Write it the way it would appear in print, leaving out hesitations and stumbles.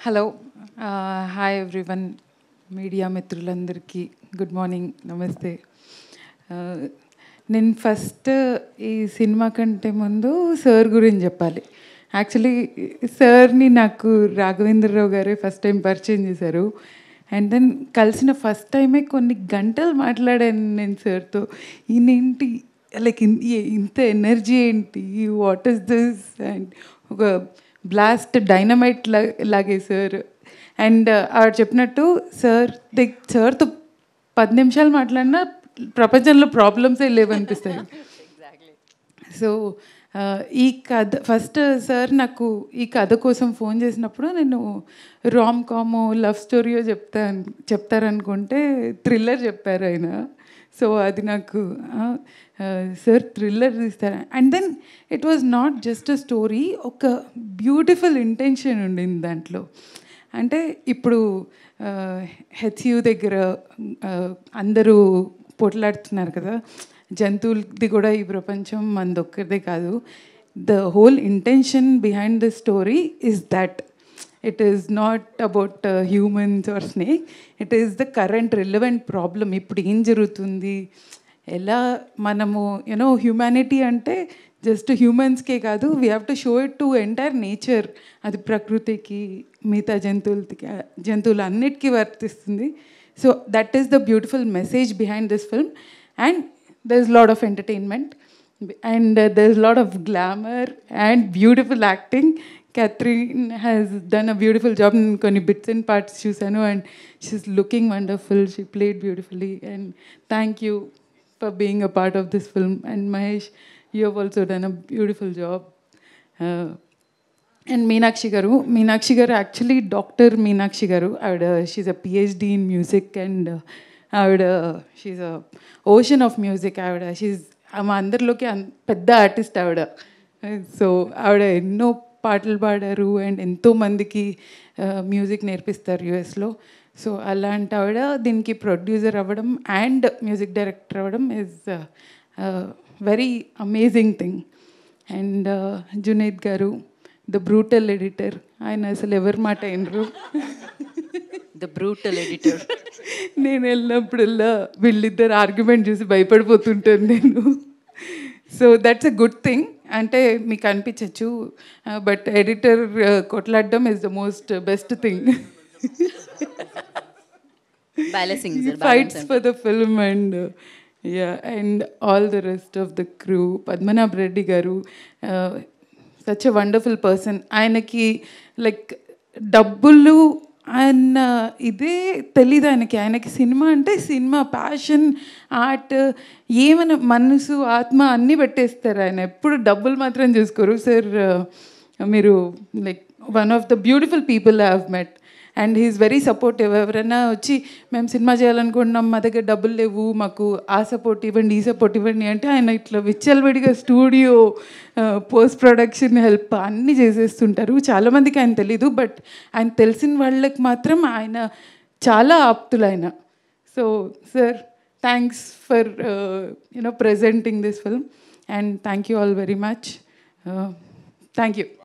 Hello hi everyone media మిత్రులందరికీ good morning నమస్తే. నేను ఫస్ట్ ఈ సినిమా కంటే ముందు సార్ గురించి చెప్పాలి. యాక్చువల్లీ సార్ని నాకు రాఘవేంద్రరావు గారే ఫస్ట్ టైం పరిచయం చేశారు. అండ్ దెన్ కలిసిన ఫస్ట్ టైమే కొన్ని గంటలు మాట్లాడాను నేను సార్తో. ఈయనేంటి లైక్ ఇంత ఎనర్జీ ఏంటి, వాట్ ఈస్ దిస్, అండ్ ఒక బ్లాస్ట్ డైనమైట్ లాగే సార్. అండ్ ఆవిడ చెప్పినట్టు సార్తో 10 నిమిషాలు మాట్లాడినా ప్రపంచంలో ప్రాబ్లమ్సే లేవనిపిస్తాయి. సో ఈ కథ ఫస్ట్ సార్ నాకు ఈ కథ కోసం ఫోన్ చేసినప్పుడు నేను రామ్ కామో లవ్ స్టోరీయో చెప్తారనుకుంటే థ్రిల్లర్ చెప్పారు ఆయన. సో అది నాకు సార్ థ్రిల్లర్ తీస్తారు. And then it was not just a story, ఒక బ్యూటిఫుల్ ఇంటెన్షన్ ఉండింది దాంట్లో. అంటే ఇప్పుడు హెచ్యు దగ్గర అందరూ పోట్లాడుతున్నారు కదా, జంతువులది కూడా ఈ ప్రపంచం మనదొక్కరిదే కాదు. The whole intention behind the story is that it is not about humans or snake, it is the current relevant problem. ఇప్పుడు ఏం జరుగుతుంది, ఎలా మనము హ్యూమానిటీ అంటే జస్ట్ హ్యూమన్స్కే కాదు, we have to show it to entire nature. అది ప్రకృతికి, మిగతా జంతువులు అన్నిటికీ వర్తిస్తుంది. So that is the beautiful message behind this film. And there is a lot of entertainment and there is a lot of glamour and beautiful acting. Catherine has done a beautiful job in konni bits and parts chusanu, and she's looking wonderful. She played beautifully, and thank you for being a part of this film. And Mahesh, you have also done a beautiful job. And Meenakshi garu actually Dr. Meenakshi garu, she's a PhD in music, and she's ocean of music. ఆమె అందరిలోకి పెద్ద artist ఆవిడ. So ఆవిడ ఎన్నో పాటలు పాడారు and ఎంతోమందికి music నేర్పిస్తారు యుఎస్లో. సో అలాంటి ఆవిడ దీనికి ప్రొడ్యూసర్ అవ్వడం అండ్ మ్యూజిక్ డైరెక్టర్ అవ్వడం is very amazing thing. And Junaid గారు, ద బ్రూటల్ ఎడిటర్, ఆయన అసలు ఎవరి మాట అయినరు. The brutal editor. నేను వెళ్ళినప్పుడల్లా వీళ్ళిద్దరు ఆర్గ్యుమెంట్ చూసి భయపడిపోతుంటాను నేను. So that's a good thing. అంటే మీకు అనిపించవచ్చు, బట్ ఎడిటర్ కొట్లాడడం is the most best thing. Fights for the film and and all the rest of the crew. Padmanabha Reddy గారు, సచ్ ఎ వండర్ఫుల్ పర్సన్. ఆయనకి లైక్ డబ్బులు ఆయన ఇదే తెలీదు ఆయనకి సినిమా అంటే సినిమా, ప్యాషన్, ఆర్ట్, ఏమైనా మనసు, ఆత్మ అన్నీ పెట్టేస్తారు ఆయన. ఎప్పుడు డబ్బులు మాత్రం చూసుకోరు. సార్ మీరు like one of the beautiful people I have met, and he is very supportive. ఎవరైనా వచ్చి మేము సినిమా చేయాలనుకుంటున్నాం, మా దగ్గర డబ్బులు లేవు, మాకు ఆ సపోర్ట్ ఇవ్వండి, ఈ సపోర్ట్ ఇవ్వండి అంటే ఆయన ఇట్లా విచ్చలవిడిగా స్టూడియో, పోస్ట్ ప్రొడక్షన్ హెల్ప్ అన్నీ చేసేస్తుంటారు. చాలామందికి ఆయన తెలీదు, బట్ ఆయన తెలిసిన వాళ్ళకి మాత్రం ఆయన చాలా ఆప్తులు ఆయన. So sir, thanks for presenting this film, and thank you all very much. Thank you.